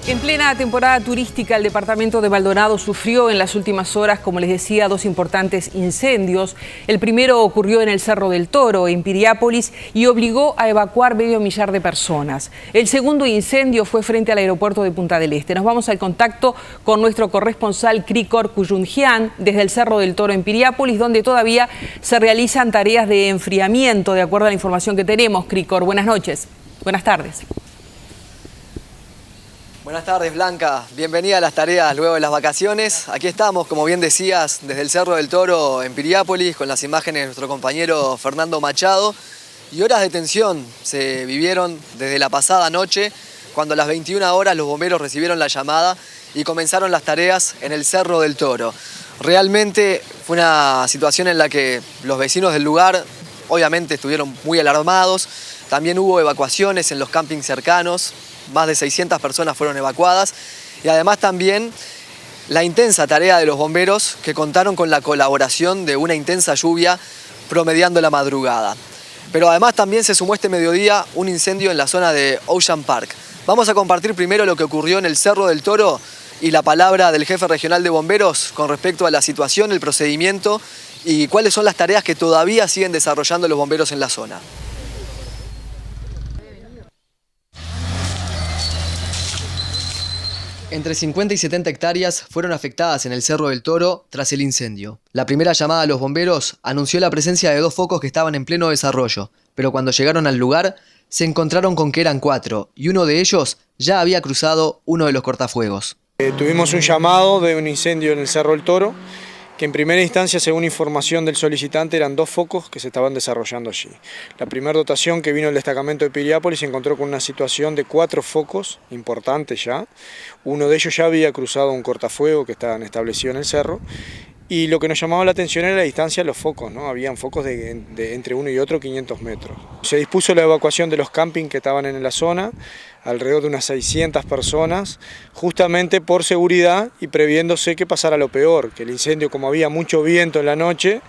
En plena temporada turística, el departamento de Maldonado sufrió en las últimas horas, como les decía, dos importantes incendios. El primero ocurrió en el Cerro del Toro, en Piriápolis, y obligó a evacuar medio millar de personas. El segundo incendio fue frente al aeropuerto de Punta del Este. Nos vamos al contacto con nuestro corresponsal Krikor Kuyunjian desde el Cerro del Toro en Piriápolis, donde todavía se realizan tareas de enfriamiento, de acuerdo a la información que tenemos. Krikor, buenas noches. Buenas tardes. Buenas tardes, Blanca. Bienvenida a las tareas luego de las vacaciones. Aquí estamos, como bien decías, desde el Cerro del Toro en Piriápolis, con las imágenes de nuestro compañero Fernando Machado. Y horas de tensión se vivieron desde la pasada noche, cuando a las 21 horas los bomberos recibieron la llamada y comenzaron las tareas en el Cerro del Toro. Realmente fue una situación en la que los vecinos del lugar obviamente estuvieron muy alarmados. También hubo evacuaciones en los campings cercanos. Más de 600 personas fueron evacuadas y además también la intensa tarea de los bomberos, que contaron con la colaboración de una intensa lluvia promediando la madrugada. Pero además también se sumó este mediodía un incendio en la zona de Ocean Park. Vamos a compartir primero lo que ocurrió en el Cerro del Toro y la palabra del jefe regional de bomberos con respecto a la situación, el procedimiento y cuáles son las tareas que todavía siguen desarrollando los bomberos en la zona. Entre 50 y 70 hectáreas fueron afectadas en el Cerro del Toro tras el incendio. La primera llamada a los bomberos anunció la presencia de 2 focos que estaban en pleno desarrollo, pero cuando llegaron al lugar se encontraron con que eran 4 y uno de ellos ya había cruzado uno de los cortafuegos. Tuvimos un llamado de un incendio en el Cerro del Toro, que en primera instancia, según información del solicitante, eran 2 focos que se estaban desarrollando allí. La primera dotación que vino del destacamento de Piriápolis se encontró con una situación de 4 focos importantes ya. Uno de ellos ya había cruzado un cortafuego que estaban establecido en el cerro. Y lo que nos llamaba la atención era la distancia de los focos, ¿no? Habían focos de entre uno y otro 500 metros. Se dispuso la evacuación de los campings que estaban en la zona, alrededor de unas 600 personas, justamente por seguridad y previéndose que pasara lo peor, que el incendio, como había mucho viento en la noche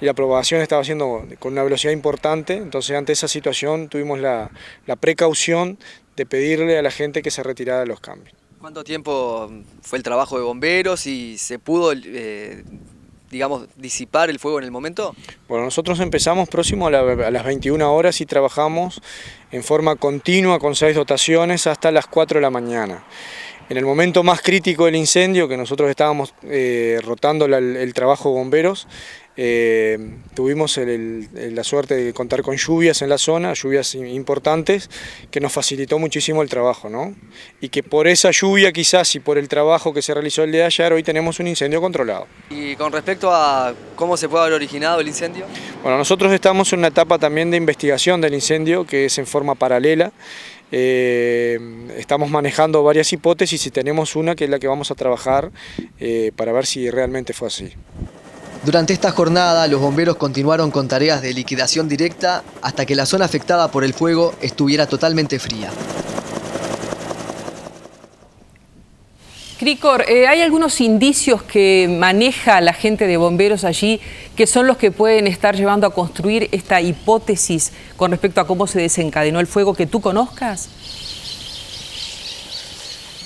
y la propagación estaba haciendo con una velocidad importante, entonces ante esa situación tuvimos la precaución de pedirle a la gente que se retirara de los campings. ¿Cuánto tiempo fue el trabajo de bomberos y se pudo, digamos, disipar el fuego en el momento? Bueno, nosotros empezamos próximo a las 21 horas y trabajamos en forma continua con 6 dotaciones hasta las 4 de la mañana. En el momento más crítico del incendio, que nosotros estábamos rotando el trabajo de bomberos, tuvimos la suerte de contar con lluvias en la zona, lluvias importantes, que nos facilitó muchísimo el trabajo, ¿no? Y que por esa lluvia quizás y por el trabajo que se realizó el día de ayer, hoy tenemos un incendio controlado. Y con respecto a cómo se puede haber originado el incendio. Bueno, nosotros estamos en una etapa también de investigación del incendio, que es en forma paralela. Estamos manejando varias hipótesis y tenemos una que es la que vamos a trabajar para ver si realmente fue así. Durante esta jornada, los bomberos continuaron con tareas de liquidación directa hasta que la zona afectada por el fuego estuviera totalmente fría. Krikor, ¿hay algunos indicios que maneja la gente de bomberos allí que son los que pueden estar llevando a construir esta hipótesis con respecto a cómo se desencadenó el fuego que tú conozcas?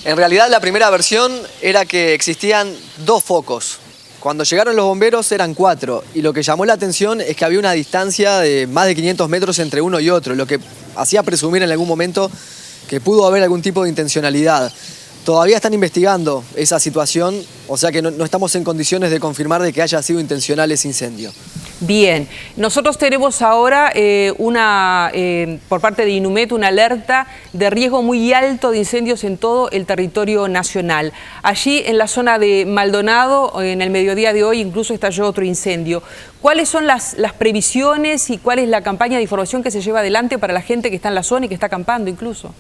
En realidad, la primera versión era que existían 2 focos. Cuando llegaron los bomberos eran 4 y lo que llamó la atención es que había una distancia de más de 500 metros entre uno y otro, lo que hacía presumir en algún momento que pudo haber algún tipo de intencionalidad. Todavía están investigando esa situación, o sea que no estamos en condiciones de confirmar de que haya sido intencional ese incendio. Bien, nosotros tenemos ahora por parte de Inumet una alerta de riesgo muy alto de incendios en todo el territorio nacional. Allí en la zona de Maldonado, en el mediodía de hoy, incluso estalló otro incendio. ¿Cuáles son las previsiones y cuál es la campaña de información que se lleva adelante para la gente que está en la zona y que está acampando incluso?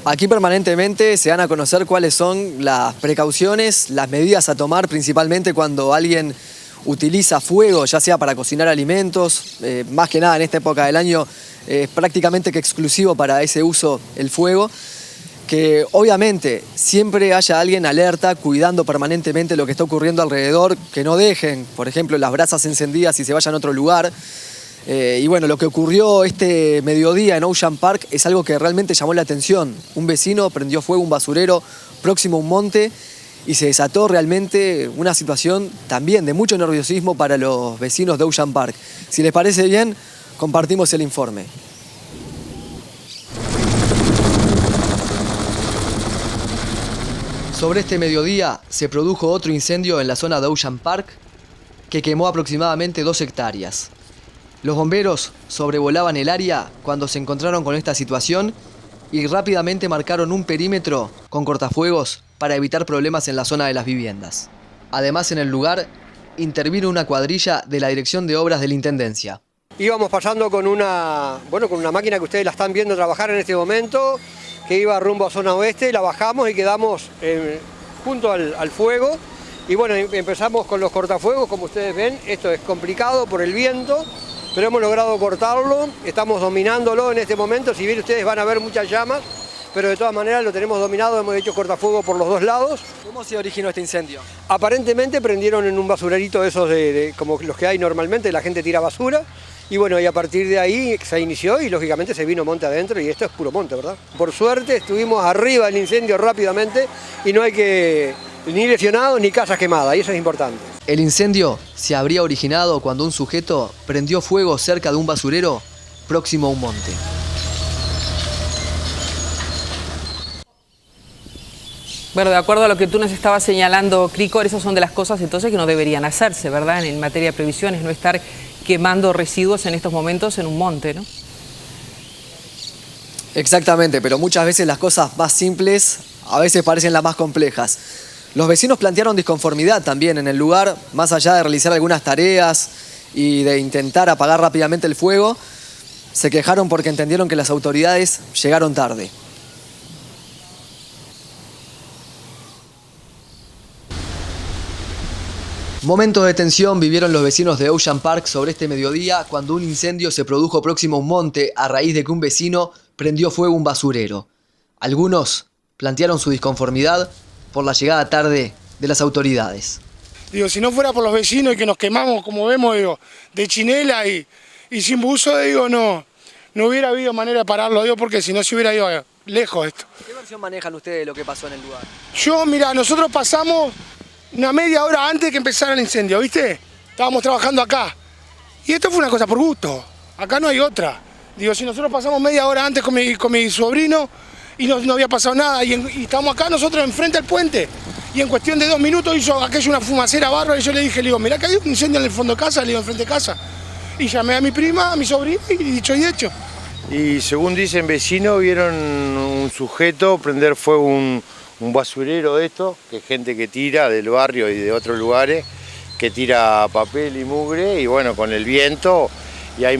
Aquí permanentemente se dan a conocer cuáles son las precauciones, las medidas a tomar, principalmente cuando alguien utiliza fuego, ya sea para cocinar alimentos, más que nada en esta época del año es prácticamente que exclusivo para ese uso el fuego, que obviamente siempre haya alguien alerta, cuidando permanentemente lo que está ocurriendo alrededor, que no dejen, por ejemplo, las brasas encendidas y se vayan a otro lugar. Y bueno, lo que ocurrió este mediodía en Ocean Park es algo que realmente llamó la atención. Un vecino prendió fuego a un basurero próximo a un monte y se desató realmente una situación también de mucho nerviosismo para los vecinos de Ocean Park. Si les parece bien, compartimos el informe. Sobre este mediodía se produjo otro incendio en la zona de Ocean Park que quemó aproximadamente 2 hectáreas. Los bomberos sobrevolaban el área cuando se encontraron con esta situación y rápidamente marcaron un perímetro con cortafuegos para evitar problemas en la zona de las viviendas. Además, en el lugar intervino una cuadrilla de la Dirección de Obras de la Intendencia. Íbamos pasando con una máquina que ustedes la están viendo trabajar en este momento, que iba rumbo a zona oeste, la bajamos y quedamos junto al fuego. Y bueno, empezamos con los cortafuegos, como ustedes ven, esto es complicado por el viento, pero hemos logrado cortarlo, estamos dominándolo en este momento, si bien ustedes van a ver muchas llamas, pero de todas maneras lo tenemos dominado, hemos hecho cortafuego por los 2 lados. ¿Cómo se originó este incendio? Aparentemente prendieron en un basurerito esos como los que hay normalmente, la gente tira basura, y bueno, y a partir de ahí se inició y lógicamente se vino monte adentro y esto es puro monte, ¿verdad? Por suerte estuvimos arriba del incendio rápidamente y no hay ni lesionados ni casas quemadas, y eso es importante. El incendio se habría originado cuando un sujeto prendió fuego cerca de un basurero próximo a un monte. Bueno, de acuerdo a lo que tú nos estabas señalando, Cricor, esas son de las cosas entonces que no deberían hacerse, ¿verdad? En materia de previsiones, no estar quemando residuos en estos momentos en un monte, ¿no? Exactamente, pero muchas veces las cosas más simples a veces parecen las más complejas. Los vecinos plantearon disconformidad también en el lugar, más allá de realizar algunas tareas y de intentar apagar rápidamente el fuego, se quejaron porque entendieron que las autoridades llegaron tarde. Momentos de tensión vivieron los vecinos de Ocean Park sobre este mediodía cuando un incendio se produjo próximo a un monte a raíz de que un vecino prendió fuego a un basurero. Algunos plantearon su disconformidad por la llegada tarde de las autoridades. Digo, si no fuera por los vecinos y que nos quemamos, como vemos, digo, de chinela y sin buzo, digo, no hubiera habido manera de pararlo, digo, porque si no se hubiera ido lejos esto. ¿Qué versión manejan ustedes de lo que pasó en el lugar? Mira, nosotros pasamos una media hora antes de que empezara el incendio, ¿viste? Estábamos trabajando acá. Y esto fue una cosa por gusto. Acá no hay otra. Digo, si nosotros pasamos media hora antes con mi sobrino y no había pasado nada, y estábamos acá nosotros enfrente al puente, y en cuestión de 2 minutos hizo aquello una fumacera bárbara, y yo le dije, mirá que hay un incendio en el fondo de casa, le digo, enfrente de casa. Y llamé a mi prima, a mi sobrino, y dicho y hecho. Y según dicen vecinos, vieron un sujeto prender fuego un basurero de esto, que es gente que tira del barrio y de otros lugares, que tira papel y mugre, y bueno, con el viento, y hay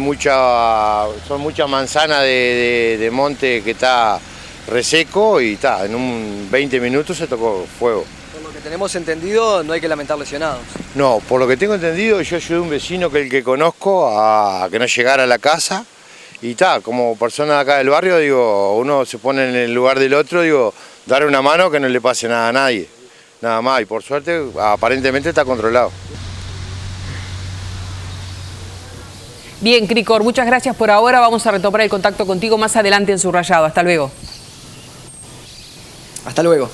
son muchas manzanas de monte que está reseco, y en 20 minutos se tocó fuego. Por lo que tenemos entendido, no hay que lamentar lesionados. No, por lo que tengo entendido, yo ayudé a un vecino que es el que conozco a que no llegara a la casa, y como persona de acá del barrio, digo, uno se pone en el lugar del otro, digo, dar una mano que no le pase nada a nadie, nada más, y por suerte aparentemente está controlado. Bien, Cricor, muchas gracias por ahora. Vamos a retomar el contacto contigo más adelante en Subrayado. Hasta luego. Hasta luego.